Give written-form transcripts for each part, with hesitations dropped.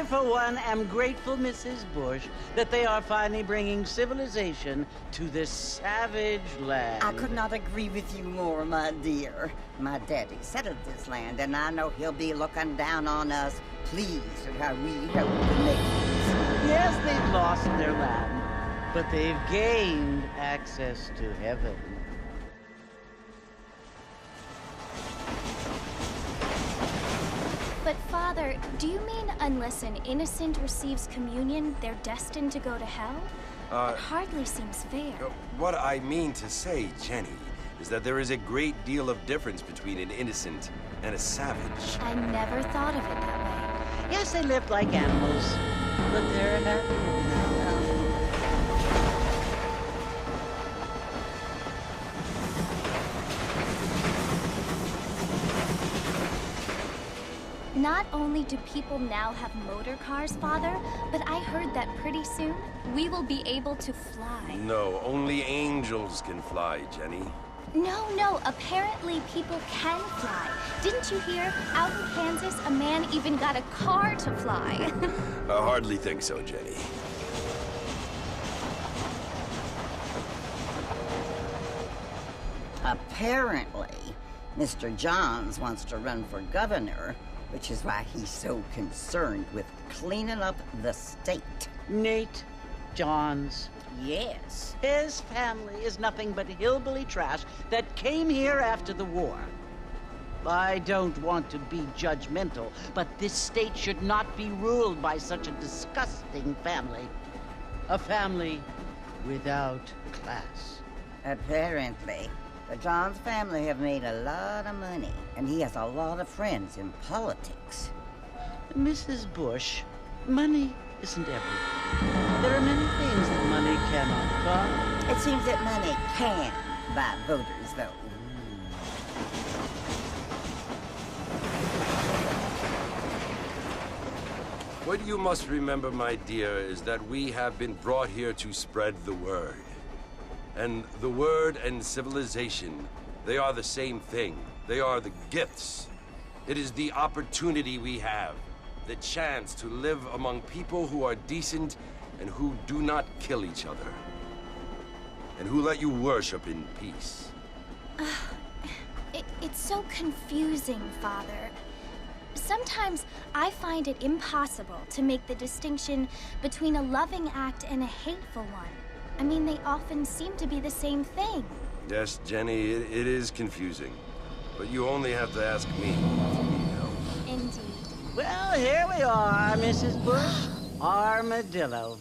for one, am grateful, Mrs. Bush, that they are finally bringing civilization to this savage land. I could not agree with you more, my dear. My daddy settled this land, and I know he'll be looking down on us, pleased at how we help the natives. Yes, they've lost their land, but they've gained access to heaven. But Father, do you mean unless an innocent receives communion, they're destined to go to hell? It hardly seems fair. What I mean to say, Jenny, is that there is a great deal of difference between an innocent and a savage. I never thought of it that way. Yes, they live like animals, but they're happy. Not only do people now have motor cars, Father, but I heard that pretty soon we will be able to fly. No, only angels can fly, Jenny. No, apparently people can fly. Didn't you hear? Out in Kansas, a man even got a car to fly. I hardly think so, Jenny. Apparently, Mr. Johns wants to run for governor, which is why he's so concerned with cleaning up the state. Nate Johns. Yes. His family is nothing but hillbilly trash that came here after the war. I don't want to be judgmental, but this state should not be ruled by such a disgusting family. A family without class. Apparently. The Johns family have made a lot of money, and he has a lot of friends in politics. Mrs. Bush, money isn't everything. There are many things that money cannot buy. It seems that money can buy voters, though. What you must remember, my dear, is that we have been brought here to spread the word. And the word and civilization, they are the same thing. They are the gifts. It is the opportunity we have, the chance to live among people who are decent and who do not kill each other. And who let you worship in peace. It's so confusing, Father. Sometimes I find it impossible to make the distinction between a loving act and a hateful one. I mean, they often seem to be the same thing. Yes, Jenny, it is confusing. But you only have to ask me if you need help. Indeed. Well, here we are, Mrs. Bush. Armadillo.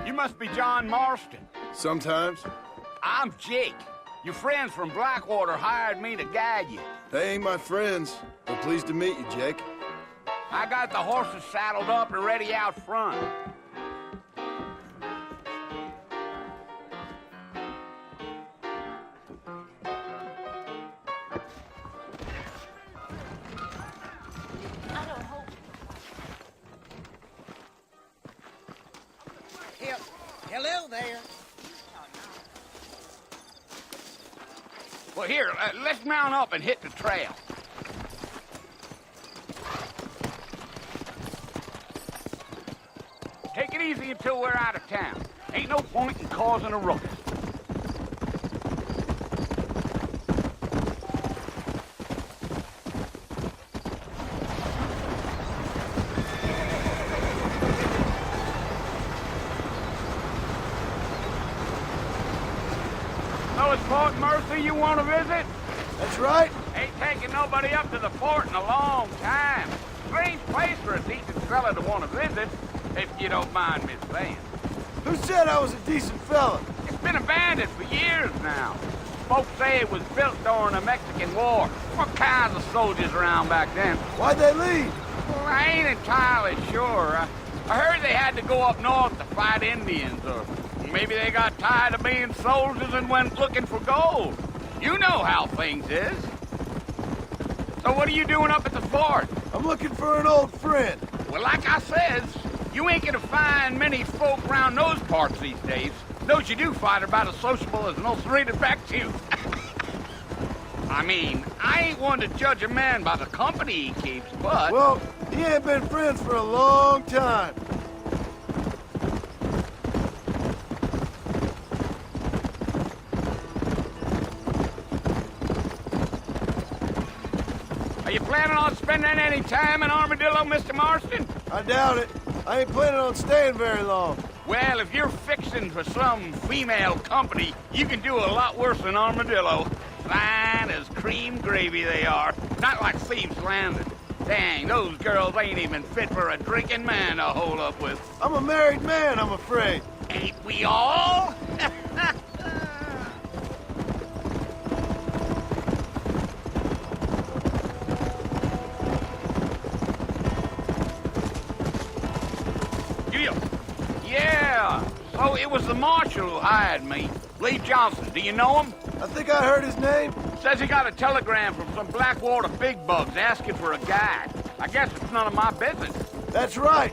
You must be John Marston. Sometimes. I'm Jake. Your friends from Blackwater hired me to guide you. They ain't my friends, but pleased to meet you, Jake. I got the horses saddled up and ready out front. Hello there. Well, here, let's mount up and hit the trail. Take it easy until we're out of town. Ain't no point in causing a ruckus. As far Fort Mercy you want to visit? That's right. Ain't taking nobody up to the fort in a long time. Strange place for a decent fella to want to visit, if you don't mind me saying. Who said I was a decent fella? It's been abandoned for years now. Folks say it was built during the Mexican War. What kinds of soldiers around back then? Why'd they leave? Well, I ain't entirely sure. I heard they had to go up north to fight Indians, or maybe they got tired of being soldiers and went looking for gold. You know how things is. So what are you doing up at the fort? I'm looking for an old friend. Well, like I says, you ain't gonna find many folk around those parts these days. Those you do find are about as sociable as an ulcerated back tooth. I mean, I ain't one to judge a man by the company he keeps, but... Well, he ain't been friends for a long time. Are you planning on spending any time in Armadillo, Mr. Marston? I doubt it. I ain't planning on staying very long. Well, if you're fixing for some female company, you can do a lot worse than Armadillo. Fine as cream gravy they are. Not like Thieves Landing. Dang, those girls ain't even fit for a drinking man to hold up with. I'm a married man, I'm afraid. Ain't we all? Yeah, so it was the marshal who hired me. Lee Johnson, do you know him? I think I heard his name. Says he got a telegram from some Blackwater big bugs asking for a guide. I guess it's none of my business. That's right.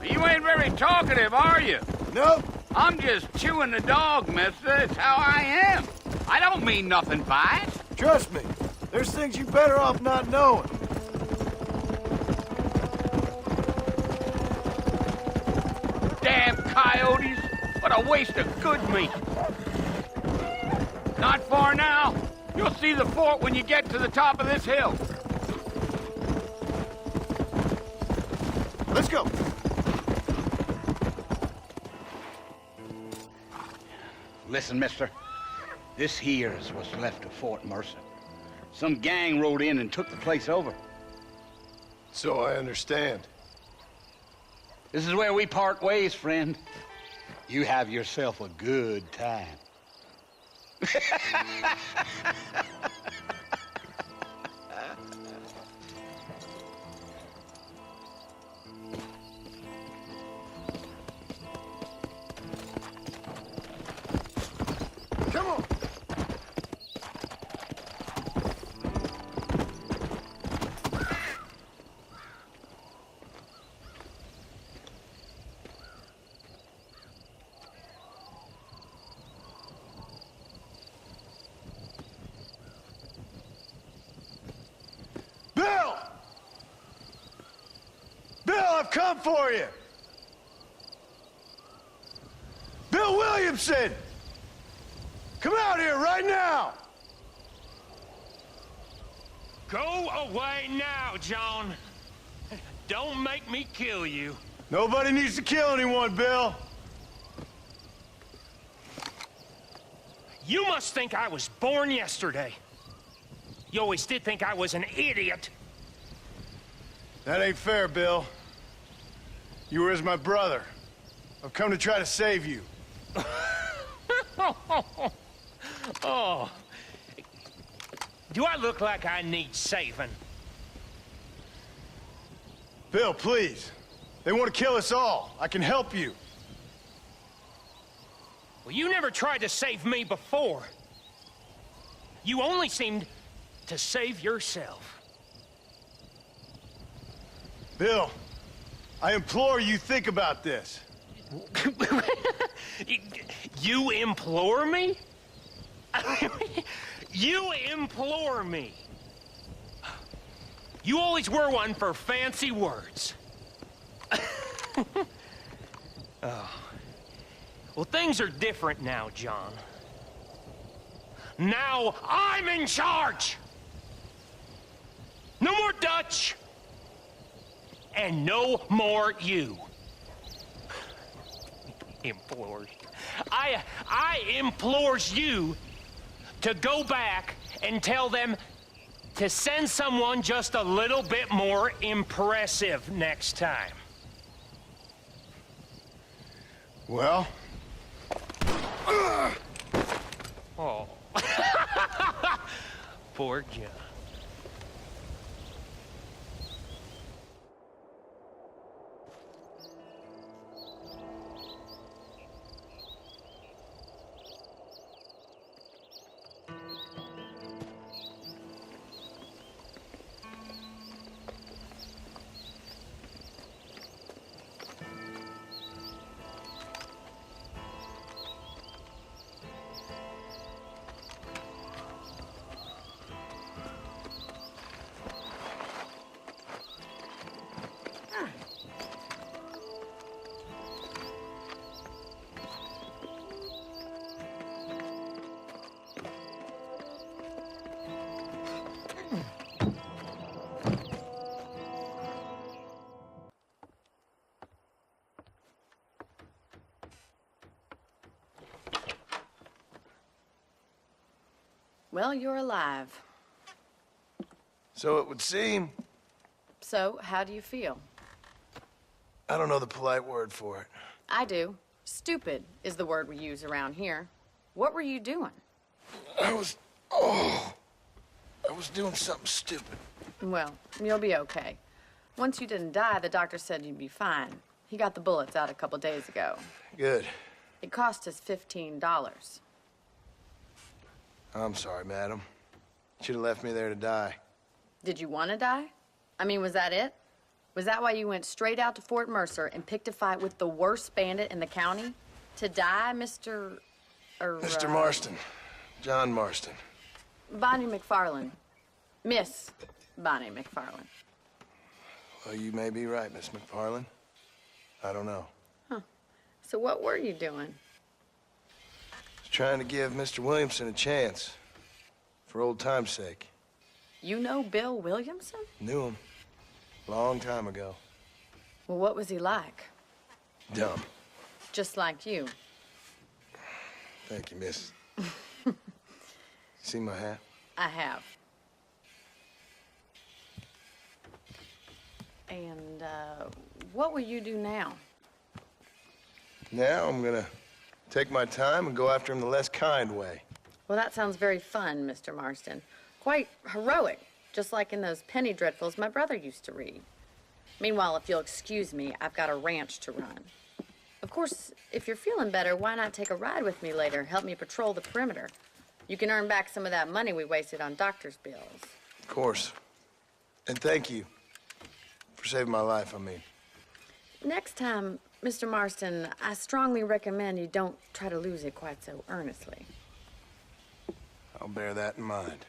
You ain't very talkative, are you? Nope. I'm just chewing the dog, mister. It's how I am. I don't mean nothing by it. Trust me. There's things you're better off not knowing. Damn coyotes. What a waste of good meat. Not far now. You'll see the fort when you get to the top of this hill. Let's go. Listen, mister. This here is what's left of Fort Mercer. Some gang rode in and took the place over. So I understand. This is where we part ways, friend. You have yourself a good time. Come on. Bill! Bill, I've come for you! Bill Williamson! Come out here right now! Go away now, John. Don't make me kill you. Nobody needs to kill anyone, Bill. You must think I was born yesterday. You always did think I was an idiot. That ain't fair, Bill. You were as my brother. I've come to try to save you. Oh. Do I look like I need saving? Bill, please. They want to kill us all. I can help you. Well, you never tried to save me before. You only seemed to save yourself. Bill, I implore you think about this. You implore me? You implore me. You always were one for fancy words. Oh. Well, things are different now, John. Now I'm in charge. No more Dutch. and no more you. Implores. I implores you to go back and tell them to send someone just a little bit more impressive next time. Well? Oh. Poor John. Well, you're alive. So it would seem. So, how do you feel? I don't know the polite word for it. I do. Stupid is the word we use around here. What were you doing? I was doing something stupid. Well, you'll be okay. Once you didn't die, the doctor said you'd be fine. He got the bullets out a couple days ago. Good. It cost us $15. I'm sorry, madam. Should have left me there to die. Did you want to die? I mean, was that it? Was that why you went straight out to Fort Mercer and picked a fight with the worst bandit in the county? To die, Mr. Mr. Marston. John Marston. Bonnie McFarland. Miss Bonnie McFarland. Well, you may be right, Miss McFarland. I don't know. Huh. So what were you doing? Was trying to give Mr. Williamson a chance. For old time's sake. You know Bill Williamson? Knew him. Long time ago. Well, what was he like? Dumb. Just like you. Thank you, miss. See my hat? I have. And, what will you do now? Now I'm gonna take my time and go after him the less kind way. Well, that sounds very fun, Mr. Marston. Quite heroic, just like in those penny dreadfuls my brother used to read. Meanwhile, if you'll excuse me, I've got a ranch to run. Of course, if you're feeling better, why not take a ride with me later? Help me patrol the perimeter. You can earn back some of that money we wasted on doctor's bills. Of course. And thank you for saving my life, I mean. Next time, Mr. Marston, I strongly recommend you don't try to lose it quite so earnestly. I'll bear that in mind.